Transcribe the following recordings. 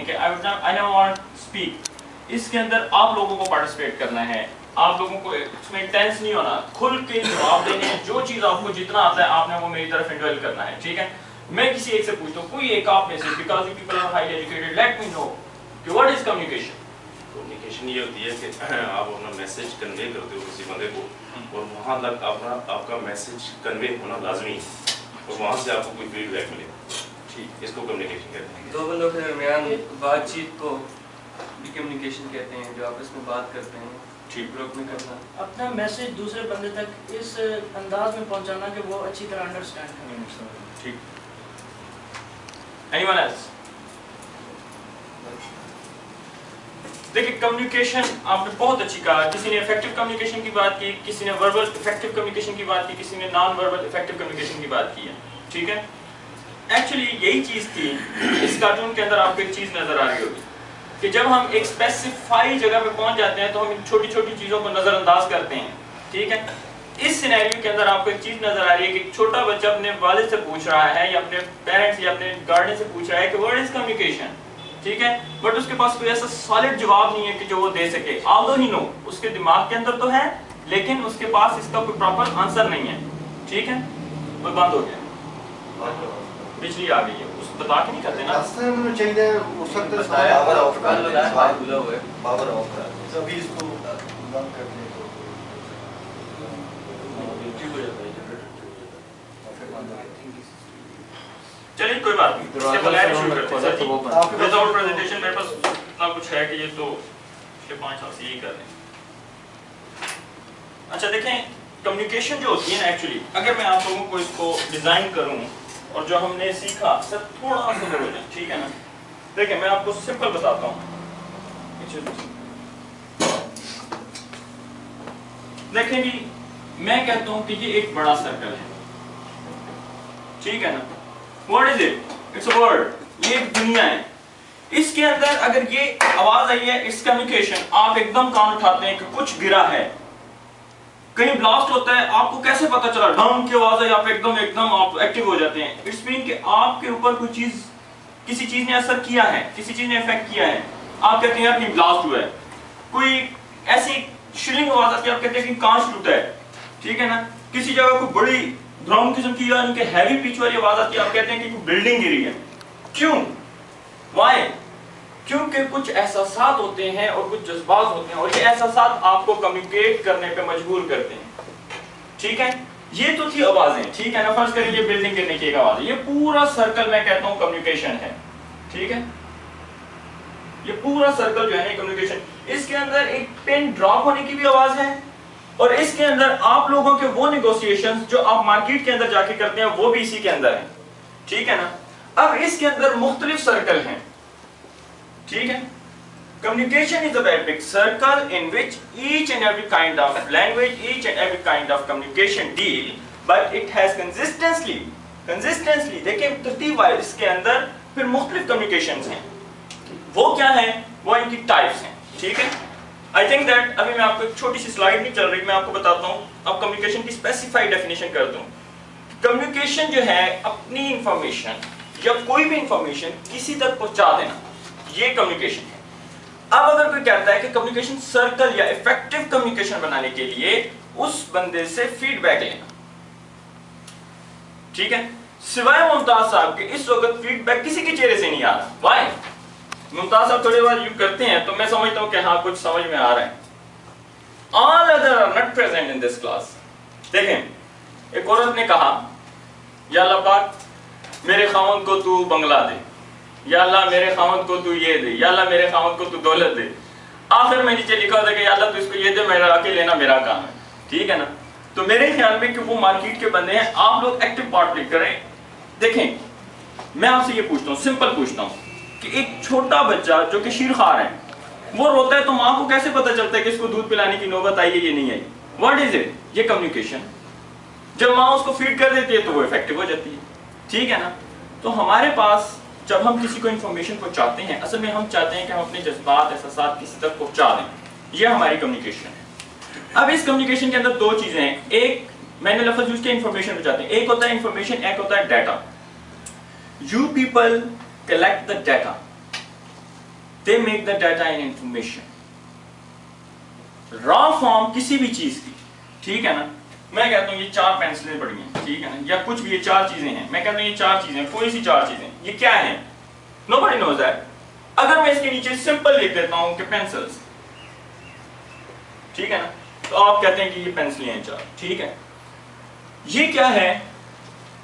देखें कि I never want speak, इसके अंदर आप लोगों को पार्टिसिपेट करना है, आप लोगों को इसमें टेंस नहीं होना, खुल के जवाब देने हैं, जो चीज़ आपको जितना आता है आपने वो मेरी तरफ इंडोल करना है, ठीक है। मैं किसी एक से पूछता हूँ, कोई एक आप में से, because you people are highly educated, let me know कि व्हाट इज कम्युनिकेशन। कम्युनिकेशन ये होती है कि आप अपना मैसेज कन्वे करते हो किसी बंदे को और वहाँ तक आपका मैसेज कन्वे होना लाजमी है और वहाँ से आपको कोई फीडबैक मिले, ठीक, इसको कम्युनिकेशन कहते हैं। दो बंदों के दरमियान बातचीत को भी कम्युनिकेशन कहते हैं, जो आपस में बात करते हैं, ठीक, ग्रुप में करना, अपना मैसेज दूसरे बंदे तक इस अंदाज में पहुंचाना कि वो अच्छी तरह अंडरस्टैंड करें। ठीक, एनीवन एल्स? देखिए कम्युनिकेशन आपने बहुत अच्छी कहा, किसी ने इफेक्टिव कम्युनिकेशन की बात की, किसी ने वर्बल इफेक्टिव कम्युनिकेशन की बात की, किसी ने नॉन वर्बल इफेक्टिव कम्युनिकेशन की बात की है, ठीक है। एक्चुअली यही चीज थी, इस कार्टून के अंदर आपको एक चीज नजर आ रही होगी कि जब हम एक स्पेसिफाई जगह पे पहुंच जाते हैं तो हम इन छोटी छोटी चीजों को नजरअंदाज करते हैं, ठीक है। इस सिनेरियो के अंदर आपको एक चीज नजर आ रही है कि एक छोटा बच्चा अपने वालिद से पूछ रहा है या अपने पेरेंट्स या अपने गार्डियन से पूछ रहा है कि व्हाट इज कम्युनिकेशन, ठीक है, बट उसके पास कोई ऐसा सॉलिड जवाब नहीं है कि जो वो दे सके। ऑल्दो ही नो, उसके दिमाग के अंदर तो है लेकिन उसके पास इसका कोई प्रॉपर आंसर नहीं है, ठीक है। वो बंद हो गया, बिजली आ गई है, उस बता के नहीं करते ना, रास्ते में चाहिए उस वक्त पावर ऑफ कर लो, खुला हुआ है, पावर ऑफ कर अभी इसको बंद कर दे तो ठीक हो जाता है। चलिए कोई बात नहीं, सिंपल है, शुरू करते हैं सर जी। विदाउट प्रेजेंटेशन मेरे पास इतना कुछ है कि ये तो 5 साल से यही कर रहे हैं। अच्छा देखें, कम्युनिकेशन जो होती है ना, एक्चुअली अगर मैं आप लोगों को इसको डिजाइन करूं और जो हमने सीखा सर थोड़ा सा हो जाए, ठीक है ना। देखिए मैं आपको सिंपल बताता हूं, देखें जी, मैं कहता हूं कि ये एक बड़ा सर्कल है, ठीक है ना। What is it? It's a world. ये एक दुनिया है, इसके अंदर अगर ये आवाज आई है इट्स कम्युनिकेशन, आप एकदम कान उठाते हैं कि कुछ गिरा है, कहीं ब्लास्ट होता है, आपको कैसे पता चला, ढंग की आवाज है, आप एकदम आप एक्टिव हो जाते हैं। इट्स मीन कि आपके ऊपर कोई चीज, किसी चीज ने असर किया है, किसी चीज ने इफेक्ट किया है, आप कहते हैं यार कहीं ब्लास्ट हुआ है, कोई ऐसी शिलिंग आवाज आती है, आप कहते हैं कि कांच टूटा है, ठीक है ना। किसी जगह को बड़ी ड्रम किस्म की यानी कि हैवी पिच वाली आवाज आती है, आप कहते हैं कि कोई बिल्डिंग गिरी है। क्यों? व्हाई? क्योंकि कुछ एहसासात होते हैं और कुछ जज्बात होते हैं और ये एहसासात आपको कम्युनिकेट करने पे मजबूर करते हैं, ठीक है। ये तो थी आवाजें, ठीक है ना। फर्ज करिए ये बिल्डिंग गिरने की एक आवाज है, ये पूरा सर्कल मैं कहता हूं कम्युनिकेशन है, ठीक है। ये पूरा सर्कल जो है ना कम्युनिकेशन, इसके अंदर एक पेन ड्रॉप होने की भी आवाज है और इसके अंदर आप लोगों के वो नेगोशिएशंस जो आप मार्केट के अंदर जाके करते हैं वो भी इसी के अंदर है, ठीक है ना। अब इसके अंदर मुख्तलिफ सर्कल हैं, ठीक है। Communication is a very big circle in which each and every kind of language, each and every kind of communication deal, but it has consistently देखिए तरतीब वाइज इसके अंदर फिर मुख्तलिफ कम्युनिकेशंस हैं। वो क्या है? वो इनकी टाइप्स हैं, ठीक है। आई थिंक दैट अभी मैं आपको एक छोटी सी स्लाइड नहीं चल रही, मैं आपको बताता हूँ, अब कम्युनिकेशन की स्पेसिफाइड डेफिनेशन कर दूँ। कम्युनिकेशन जो है अपनी इंफॉर्मेशन या कोई भी इंफॉर्मेशन किसी तक पहुंचा देना, ये कम्युनिकेशन है। अब अगर कोई कहता है कि कम्युनिकेशन सर्कल या इफेक्टिव कम्युनिकेशन बनाने के लिए उस बंदे से फीडबैक लेना, ठीक है। सिवाय मुमताज साहब के इस वक्त फीडबैक किसी के चेहरे से नहीं आ रहा। व्हाई? मुमताज साहब थोड़ी बार यूं करते हैं तो मैं समझता हूं कि हाँ कुछ समझ में आ रहा है। All other are not present in this class. देखें, एक औरत ने कहा, या अल्लाह पाक मेरे खामद को तू बंगला दे, या अल्लाह मेरे खामद को तू ये दे, या अल्लाह मेरे खामद को तू दौलत दे। आखिर में नीचे लिखा था कि या अल्लाह तू इसको ये दे, मेरा आके लेना मेरा काम है, ठीक है ना। तो मेरे ख्याल में कि वो मार्केट के बंदे हैं, आप लोग एक्टिव पार्ट प्ले करें। देखें, मैं आपसे ये पूछता हूँ, सिंपल पूछता हूँ कि एक छोटा बच्चा जो कि शीरखार है, वो रोता है तो माँ को कैसे पता चलता है कि इसको दूध पिलाने की नौबत आई है ये नहीं आई? What is it? ये कम्युनिकेशन। जब माँ उसको फीड कर देती है तो वो इफेक्टिव हो जाती है, ठीक है ना। तो हमारे पास जब हम किसी को इन्फॉर्मेशन पहुंचाते हैं, असल में हम चाहते हैं कि हम अपने जज्बात एहसासात किसी तक पहुंचा दें, ये हमारी कम्युनिकेशन है। अब इस कम्युनिकेशन के अंदर दो चीजें हैं, एक मैंने लफ्ज यूज किया इन्फॉर्मेशन पहुंचाते हैं, एक होता है इन्फॉर्मेशन, एक होता है data. You people collect the data, they make the data in information. Raw form किसी भी चीज की, ठीक है ना, मैं कहता हूं ये 4 पेंसिलें पड़ी हैं, ठीक है ना, या कुछ भी, ये 4 चीजें हैं, मैं कहता हूं ये 4 चीजें, कोई सी 4 चीजें, ये क्या है? Nobody knows that. अगर मैं इसके नीचे सिंपल लिख देता हूं कि पेंसिल्स, ठीक है ना, तो आप कहते हैं कि ये पेंसिलें हैं 4, ठीक है। ये क्या है?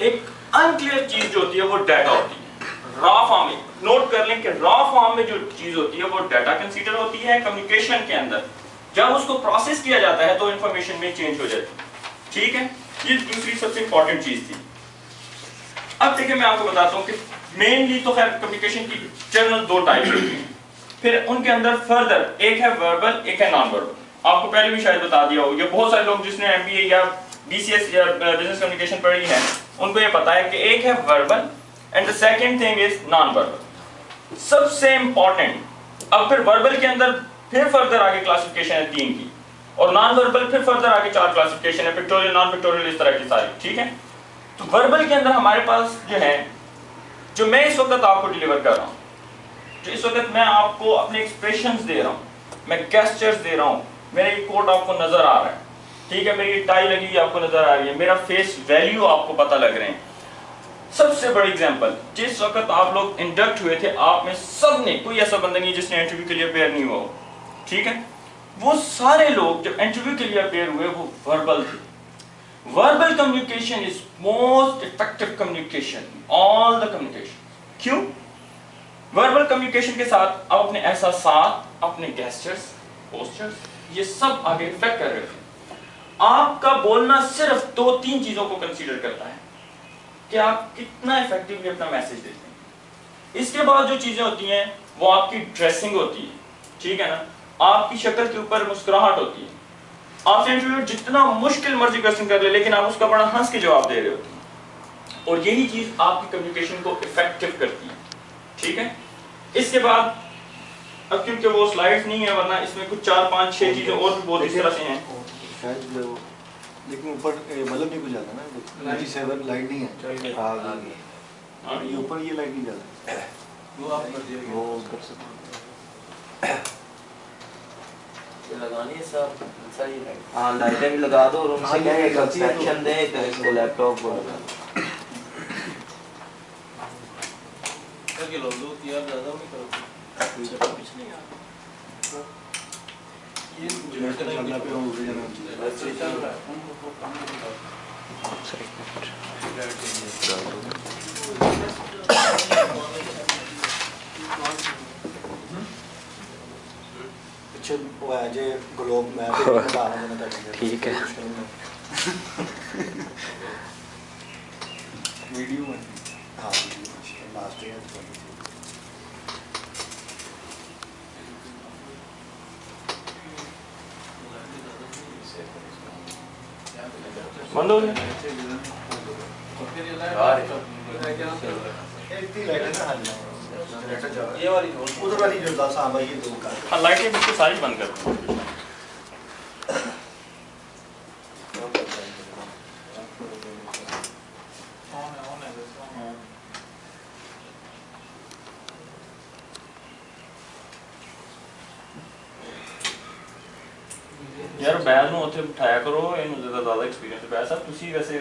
एक अनक्लियर चीज जो होती है वो डाटा होती है। रॉ फॉर्म में नोट कर लें कि रॉ फॉर्म में जो चीज होती है वो डाटा कंसीडर होती है। कम्युनिकेशन के अंदर जब उसको प्रोसेस किया जाता है तो इंफॉर्मेशन में चेंज हो जाती है, ठीक है। ये दूसरी सबसे इंपॉर्टेंट चीज थी। अब देखिए मैं आपको बताता हूं कि मेनली तो खैर कम्युनिकेशन की जनरल 2 टाइप होती हैं, फिर उनके अंदर फर्दर एक है वर्बल, एक है नॉन वर्बल। आपको पहले भी शायद बता दिया हो, ये बहुत सारे लोग जिसने एमबीए या बीसीएस या बिजनेस कम्युनिकेशन पढ़ी है उनको ये पता है कि एक है verbal and the second thing is non verbal. सबसे इंपॉर्टेंट। अब फिर वर्बल के अंदर फिर फर्दर आगे क्लासिफिकेशन है 3 की, और नॉन वर्बल फिर फर्दर आगे 4 क्लासिफिकेशन है, पिक्टोरियल, नॉन पिक्टोरियल, इस तरह की सारी, ठीक है। तो वर्बल के अंदर हमारे पास जो है, जो मैं इस वक्त आपको डिलीवर कर रहा हूं, जो इस वक्त मैं आपको अपने एक्सप्रेशंस दे रहा हूं, मैं गेस्चर्स दे रहा हूं, मेरा ये कोट आपको नजर आ रहा है, ठीक है, मेरी टाई लगी हुई आपको नजर आ रही है, मेरा फेस वैल्यू आपको पता लग रहे हैं। सबसे बड़ी एग्जांपल, जिस वक्त आप लोग इंडक्ट हुए थे, आप में सब ने, कोई ऐसा बंदा नहीं जिसने इंटरव्यू के लिए अपेयर नहीं हुआ, ठीक है। वो सारे लोग जब इंटरव्यू के लिए अपेयर हुए वो वर्बल थे। Verbal communication is most effective communication, all the communication. क्यों? वर्बल कम्युनिकेशन के साथ आप अपने एहसासात, अपने गेस्चर्स, पोस्चर्स, ये सब आगे इफेक्ट कर रहे थे। आपका बोलना सिर्फ 2-3 चीजों को कंसीडर करता है कि आप कितना इफेक्टिवली अपना मैसेज देते हैं। इसके बाद जो चीजें होती हैं वो आपकी ड्रेसिंग होती है, ठीक है ना, आपकी शक्ल के ऊपर मुस्कुराहट होती है। आपसे इंटरव्यू जितना मुश्किल मर्जी क्वेश्चन कर ले, लेकिन आप उसका बड़ा हंस के जवाब दे रहे होते हैं, और यही चीज आपकी कम्युनिकेशन को इफेक्टिव करती है, ठीक है। इसके बाद अब क्योंकि वो स्लाइड्स नहीं है, वरना इसमें कुछ 4-5-6 चीजें और भी बहुत इस तरह से हैं। शायद लेकिन ऊपर बल्ब नहीं कुछ जाता ना, नीचे से लाइट नहीं है, हाँ ये ऊपर ये लाइट नहीं जाता, वो आप कर दिए, वो ऊपर से लगानी है सब सही है। हाँ लाइटें भी लगा दो और उनसे कहें कंस्ट्रक्शन दे तो इसको लैपटॉप को लगा करके लो, 2-3 ज़्यादा नहीं करो, पिछले ये जनरेटर चलना पे हो जाना वैसे चल रहा है। पीछे वो है जे ग्लोब मैप पे बता रहा हूं मैं, ठीक है। वीडियो में हाँ लास्ट ईयर बंद हो गया। और फिर ये लाइट इतनी लाइट है ना, हाँ जनरेटर जा रहा है, ये वाली उधर वाली जो दासा हमारी ये 2 का हाँ लाइटें बिल्कुल सारी बंद कर दो। यार बैल ਨੂੰ ਉੱਥੇ ਬਿਠਾਇਆ ਕਰੋ, ਇਹਨੂੰ ਜ਼ਿਆਦਾ ਐਕਸਪੀਰੀਅੰਸ ਹੈ। ਵੈਸਾ ਤੁਸੀਂ ਵੈਸੇ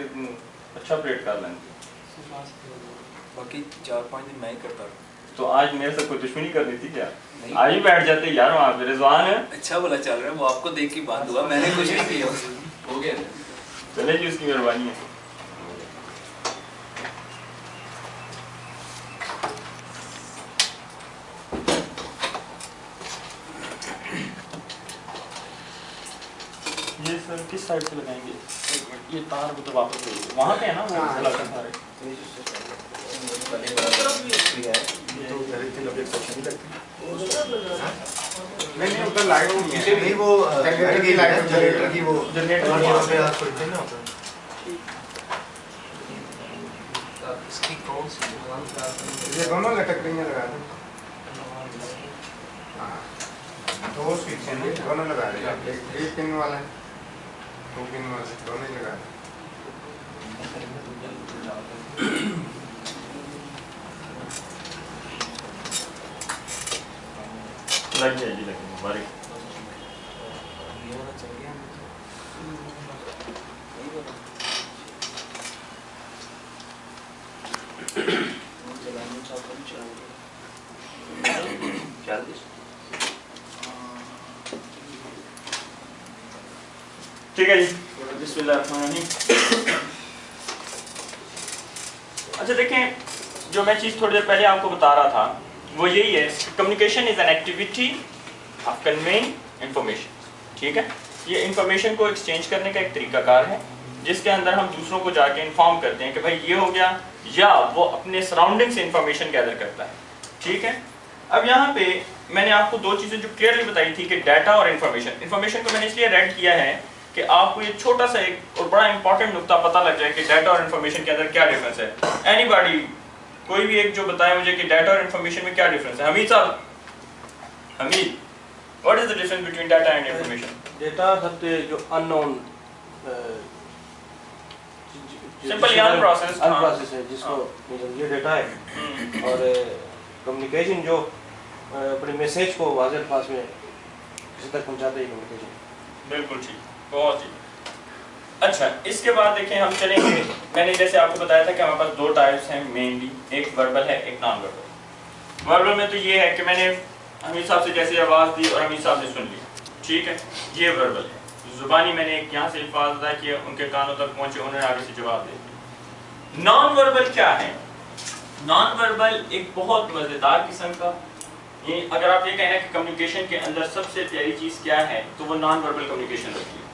अच्छा ऑपरेट कर लेंगे, बाकी 4-5 दिन मैं ही करता। तो आज मेरे से कोई दुश्मनी करनी थी क्या? आज ही बैठ जाते यार वहाँ पे, रिजवान है अच्छा बोला चल रहा है, वो आपको देख के बात हुआ, मैंने कुछ नहीं किया। हो गया। चले जी, उसकी मेहरबानी है। ये सर किस साइड से लगाएंगे? ये तार को तो वापस भेज वहाँ पे है ना, वो लगा सारे तो इतनी लंबी सेक्शन नहीं लगती। नहीं ऊपर लाइट नहीं है, नहीं वो जनरेटर की लाइट, जनरेटर की वो जनरेटर पे हाथ पड़ते हैं ना। इसकी कौन सी ये दोनों लटक रही हैं, लगा दो। दो स्विच हैं, दोनों लगा दे, एक पिन वाला है, 2 पिन वाला है, दोनों ही लगा दे। लग जाए जी, लग जाए, मुबारक। ये वाला चल गया ठीक है जी, बिस्मिल्लाहिर्रहमानिर्रहीम। अच्छा देखें, जो मैं चीज़ थोड़ी देर पहले आपको बता रहा था वो यही है, communication is an activity of conveying information. ठीक है, ये इंफॉर्मेशन को एक्सचेंज करने का एक तरीकाकार है जिसके अंदर हम दूसरों को जाके इन्फॉर्म करते हैं कि भाई ये हो गया, या वो अपने सराउंडिंग से इंफॉर्मेशन गैदर करता है। ठीक है, अब यहाँ पे मैंने आपको दो चीज़ें जो क्लियरली बताई थी कि डाटा और इन्फॉर्मेशन। इन्फॉर्मेशन को मैंने इसलिए रेड किया है कि आपको ये छोटा सा एक और बड़ा इंपॉर्टेंट नुक्ता पता लग जाए कि डाटा और इन्फॉर्मेशन के अंदर क्या डिफरेंस है। एनीबॉडी, कोई भी एक जो बताए मुझे कि डाटा और इन्फॉर्मेशन में क्या डिफरेंस है। हमीद साहब, Hamid, what is the difference between data and information? Data सबसे जो अननोन सिंपली अनप्रोसेस्ड अनप्रोसेस है जिसको ये डेटा है, और कम्युनिकेशन जो अपने मैसेज को वाज़ेह अल्फाज में किसी तक पहुंचाते हैं कम्युनिकेशन। बिल्कुल ठीक, बहुत ठीक। अच्छा, इसके बाद देखें हम चलेंगे, मैंने जैसे आपको बताया था कि हमारे पास दो टाइप्स हैं मेनली, एक वर्बल है, एक नॉन वर्बल। वर्बल में तो ये है कि मैंने हमीद साहब से जैसे आवाज़ दी और हमीद साहब ने सुन ली, ठीक है, ये वर्बल है। ज़ुबानी मैंने एक यहाँ से अल्फाज अदा किया, उनके कानों तक पहुँचे, उन्होंने आगे से जवाब दे दिया। नॉन वर्बल क्या है? नॉन वर्बल एक बहुत मज़ेदार किस्म का, ये अगर आप ये कहना कि कम्युनिकेशन के अंदर सबसे प्यारी चीज़ क्या है तो वो नॉन वर्बल कम्युनिकेशन होती है।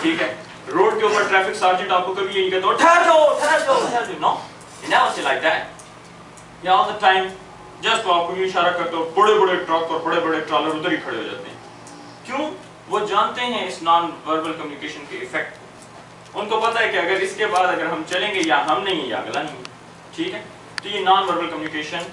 ठीक है, रोड के ऊपर ट्रैफिक सार्जेंट आपको कभी यही कहता है ठहर जाओ ठहर जाओ ठहर जाओ, no, you never say like that. या ऑल द टाइम जस्ट वो आपको इशारा करते हो, बड़े बड़े ट्रक और बड़े बड़े ट्रॉलर उधर ही खड़े हो जाते हैं। क्यों? वो जानते हैं इस नॉन वर्बल कम्युनिकेशन के इफेक्ट को। उनको पता है कि अगर इसके बाद अगर हम चलेंगे या हम नहीं या अगला नहीं। ठीक है, तो ये नॉन वर्बल कम्युनिकेशन